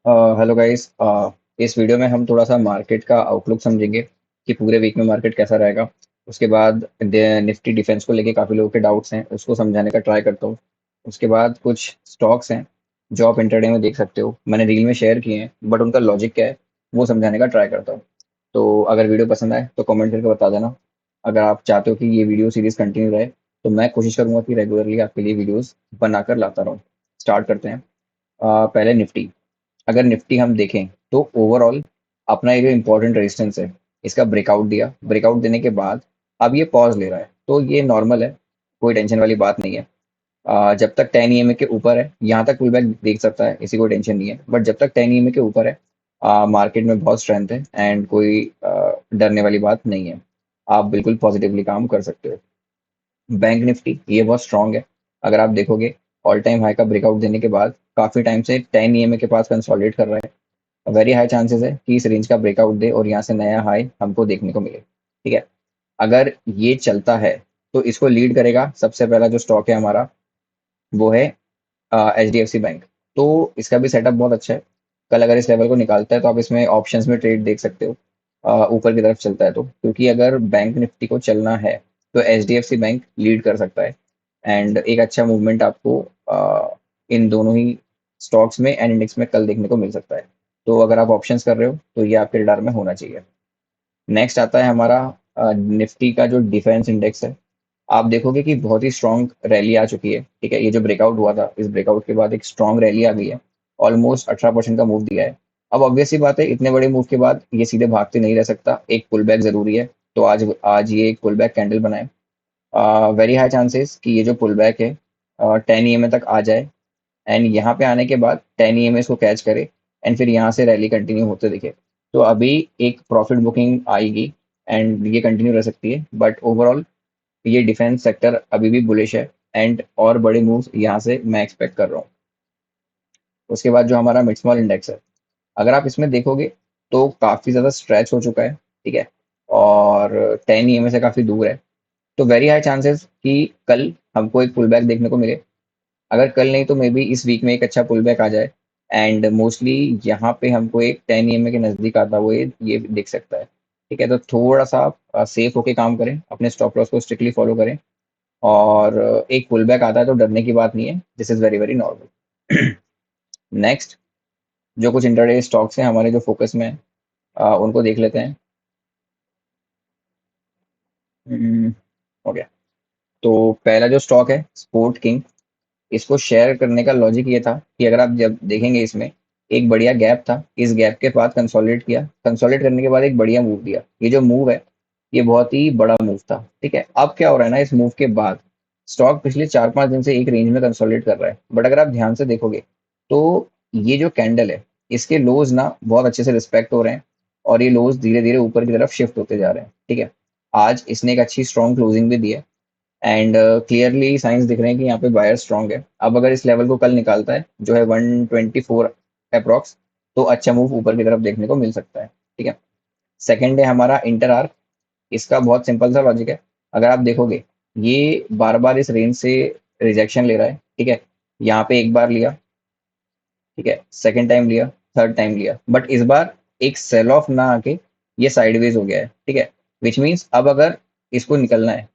Hello guys. इस video में हम थोड़ा सा मार्केट का आउटलुक समझेंगे कि पूरे वीक में मार्केट कैसा रहेगा। उसके बाद निफ्टी डिफेंस को लेके काफ़ी लोगों के डाउट्स हैं, उसको समझाने का ट्राई करता हूँ। उसके बाद कुछ स्टॉक्स हैं जो आप इंटरडे में देख सकते हो, मैंने रील में शेयर किए हैं, बट उनका लॉजिक क्या है वो समझाने का ट्राई करता हूँ। तो अगर वीडियो पसंद आए तो कमेंट करके बता देना। अगर आप चाहते हो कि ये वीडियो सीरीज कंटिन्यू रहे तो मैं कोशिश करूंगा कि रेगुलरली आपके लिए वीडियोस बनाकर लाता रहूँ। स्टार्ट करते हैं। पहले निफ्टी। अगर निफ्टी हम देखें तो ओवरऑल अपना ये जो इम्पोर्टेंट रेजिस्टेंस है इसका ब्रेकआउट दिया, ब्रेकआउट देने के बाद अब ये पॉज ले रहा है, तो ये नॉर्मल है, कोई टेंशन वाली बात नहीं है। जब तक 10 ईएमए के ऊपर है यहाँ तक पुल बैक देख सकता है, इसी कोई टेंशन नहीं है, बट जब तक 10 ईएमए के ऊपर है मार्केट में बहुत स्ट्रेंथ है एंड कोई डरने वाली बात नहीं है। आप बिल्कुल पॉजिटिवली काम कर सकते हो। बैंक निफ्टी ये बहुत स्ट्रांग है। अगर आप देखोगे ऑल टाइम हाई का ब्रेकआउट देने के बाद काफी टाइम से 10 ईएमए के पास कंसोलिडेट कर रहा है। वेरी हाई चांसेस है कि इस रेंज का ब्रेकआउट दे और यहाँ से नया हाई हमको देखने को मिले। ठीक है। अगर ये चलता है तो इसको लीड करेगा, सबसे पहला जो स्टॉक है हमारा वो है H D F C bank. तो इसका भी सेटअप बहुत अच्छा है। कल अगर इस लेवल को निकालता है तो आप इसमें ऑप्शंस में ट्रेड देख सकते हो। ऊपर की तरफ चलता है तो, क्योंकि अगर बैंक निफ्टी को चलना है तो H D F C bank lead कर सकता है। एंड एक अच्छा मूवमेंट आपको इन दोनों ही स्टॉक्स में एंड इंडेक्स में कल देखने को मिल सकता है। तो अगर आप ऑप्शंस कर रहे हो तो ये आपके रडार में होना चाहिए। नेक्स्ट आता है हमारा निफ्टी का जो डिफेंस इंडेक्स है। आप देखोगे कि बहुत ही स्ट्रांग रैली आ चुकी है। ठीक है, ये जो ब्रेकआउट हुआ था इस ब्रेकआउट के बाद एक स्ट्रांग रैली आ गई है। ऑलमोस्ट 18% का मूव दिया है। अब ऑब्वियस सी बात है, इतने बड़े मूव के बाद ये सीधे भागते नहीं रह सकता, एक पुल बैक जरूरी है। तो आज आज ये एक पुल बैक कैंडल बनाए। वेरी हाई चांसेस कि ये जो पुल बैक है 10 ईएमए तक आ जाए एंड यहाँ पे आने के बाद 10 ईएमए को कैच करे एंड फिर यहाँ से रैली कंटिन्यू होते दिखे। तो अभी एक प्रॉफिट बुकिंग आएगी एंड ये कंटिन्यू रह सकती है, बट ओवरऑल ये डिफेंस सेक्टर अभी भी बुलिश है एंड और बड़े मूव्स यहाँ से मैं एक्सपेक्ट कर रहा हूँ। उसके बाद जो हमारा मिड स्मॉल इंडेक्स है, अगर आप इसमें देखोगे तो काफ़ी ज़्यादा स्ट्रेच हो चुका है। ठीक है। और 10 ईएमए से काफ़ी दूर है। तो वेरी हाई चांसेस कि कल हमको एक पुल बैक देखने को मिले। अगर कल नहीं तो मे बी इस वीक में एक अच्छा पुल बैक आ जाए एंड मोस्टली यहाँ पे हमको एक 10 ईएमए के नज़दीक आता हुआ ये दिख सकता है। ठीक है, तो थोड़ा सा सेफ होके काम करें, अपने स्टॉप लॉस को स्ट्रिक्टली फॉलो करें। और एक पुल बैक आता है तो डरने की बात नहीं है, this is very very normal. Next, जो कुछ इंटरडे स्टॉक्स हैं हमारे जो फोकस में हैं, उनको देख लेते हैं। हम्म, हो गया। तो पहला जो स्टॉक है स्पोर्ट किंग, इसको शेयर करने का लॉजिक ये था कि अगर आप जब देखेंगे इसमें एक बढ़िया गैप था, इस गैप के बाद कंसोलिडेट किया, कंसोलिडेट करने के बाद एक बढ़िया मूव दिया। ये जो मूव है ये बहुत ही बड़ा मूव था। ठीक है, अब क्या हो रहा है ना, इस मूव के बाद स्टॉक पिछले 4-5 दिन से एक रेंज में कंसोलिडेट कर रहा है, बट अगर आप ध्यान से देखोगे तो ये जो कैंडल है इसके लोज ना बहुत अच्छे से रिस्पेक्ट हो रहे हैं और ये लोज धीरे धीरे ऊपर की तरफ शिफ्ट होते जा रहे हैं। ठीक है, आज इसने एक अच्छी स्ट्रॉन्ग क्लोजिंग भी दी है एंड क्लियरली साइंस दिख रहे हैं कि यहाँ पे बायर स्ट्रांग है। अब अगर इस लेवल को कल निकालता है जो है 124 अप्रॉक्स, तो अच्छा मूव ऊपर की तरफ देखने को मिल सकता है। ठीक है। सेकंड है हमारा इंटर आर्क। इसका बहुत सिंपल सा लॉजिक है। अगर आप देखोगे ये बार बार इस रेंज से रिजेक्शन ले रहा है। ठीक है, यहाँ पे एक बार लिया, ठीक है, सेकंड टाइम लिया, थर्ड टाइम लिया, बट इस बार एक सेल ऑफ ना आके ये साइडवेज हो गया है। ठीक है, विच मीन्स अब अगर इसको निकलना है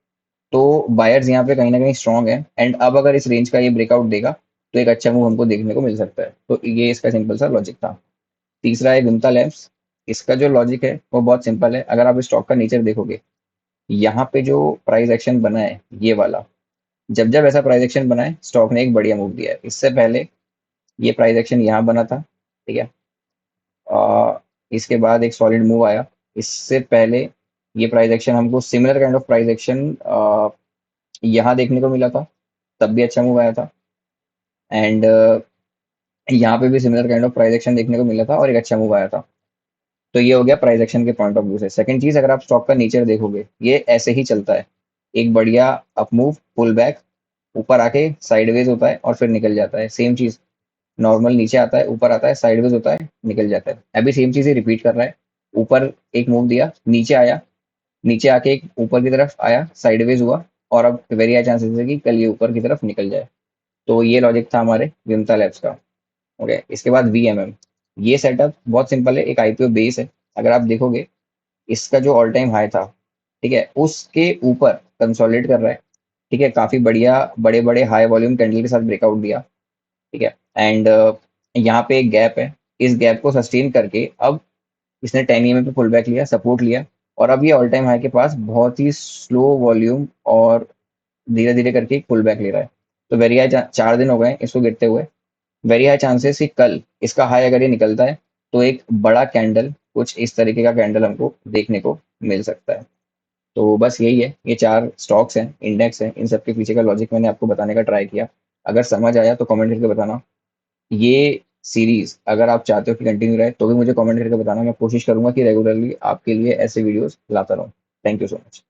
तो बायर्स यहाँ पे कहीं ना कहीं स्ट्रांग है एंड अब अगर इस रेंज का ये ब्रेकआउट देगा तो एक अच्छा मूव हमको देखने को मिल सकता है। तो ये इसका सिंपल सा लॉजिक था। तीसरा है विंता लैब्स। इसका जो लॉजिक है वो बहुत सिंपल है। अगर आप स्टॉक का नीचे देखोगे, यहाँ पे जो प्राइस एक्शन बना है ये वाला, जब जब ऐसा प्राइस एक्शन बना है स्टॉक ने एक बढ़िया मूव दिया है। इससे पहले ये प्राइस एक्शन यहाँ बना था। ठीक है। इसके बाद एक सॉलिड मूव आया। इससे पहले ये प्राइस एक्शन हमको similar kind of price action यहाँ देखने को मिला था, तब भी अच्छा मूव आया था। एंड यहाँ पे भी similar kind of price action देखने को मिला था और एक अच्छा मूव आया था। तो ये हो गया प्राइस एक्शन के पॉइंट ऑफ व्यू से। सेकंड चीज, अगर आप स्टॉक का नीचे देखोगे ये ऐसे ही चलता है, एक बढ़िया अप मूव, पुल बैक, ऊपर आके साइडवेज होता है और फिर निकल जाता है। सेम चीज नॉर्मल नीचे आता है, ऊपर आता है, साइडवेज होता है, निकल जाता है। अभी सेम चीज ही रिपीट कर रहा है। ऊपर एक मूव दिया, नीचे आया, नीचे आके एक ऊपर की तरफ आया, साइडवेज हुआ और अब वेरी हाई चांसेस है कि कल ये ऊपर की तरफ निकल जाए। तो ये लॉजिक था हमारे विमता लैब्स का। ओके, इसके बाद वीएमएम। ये सेटअप बहुत सिंपल है, एक आईपीओ बेस है। अगर आप देखोगे इसका जो ऑल टाइम हाई था, ठीक है, उसके ऊपर कंसोलिडेट कर रहा है। ठीक है, काफी बढ़िया बड़े बड़े हाई वॉल्यूम कैंडल के साथ ब्रेकआउट दिया। ठीक है, एंड यहाँ पे एक गैप है, इस गैप को सस्टेन करके अब इसने 10 EMA पे पुल बैक लिया, सपोर्ट लिया, और अब ये ऑल टाइम हाई के पास बहुत ही स्लो वॉल्यूम और धीरे धीरे करके एक पुल बैक ले रहा है। तो वेरी हाई, 4 दिन हो गए इसको गिरते हुए, वेरी हाई चांसेस कि कल इसका हाई अगर ये निकलता है तो एक बड़ा कैंडल, कुछ इस तरीके का कैंडल हमको देखने को मिल सकता है। तो बस यही है, ये 4 स्टॉक्स हैं, इंडेक्स हैं, इन सब के पीछे का लॉजिक मैंने आपको बताने का ट्राई किया। अगर समझ आया तो कमेंट करके बताना। ये सीरीज अगर आप चाहते हो कि कंटिन्यू रहे तो भी मुझे कमेंट करके बताना, मैं कोशिश करूंगा कि रेगुलरली आपके लिए ऐसे वीडियोस लाता रहूं। Thank you so much.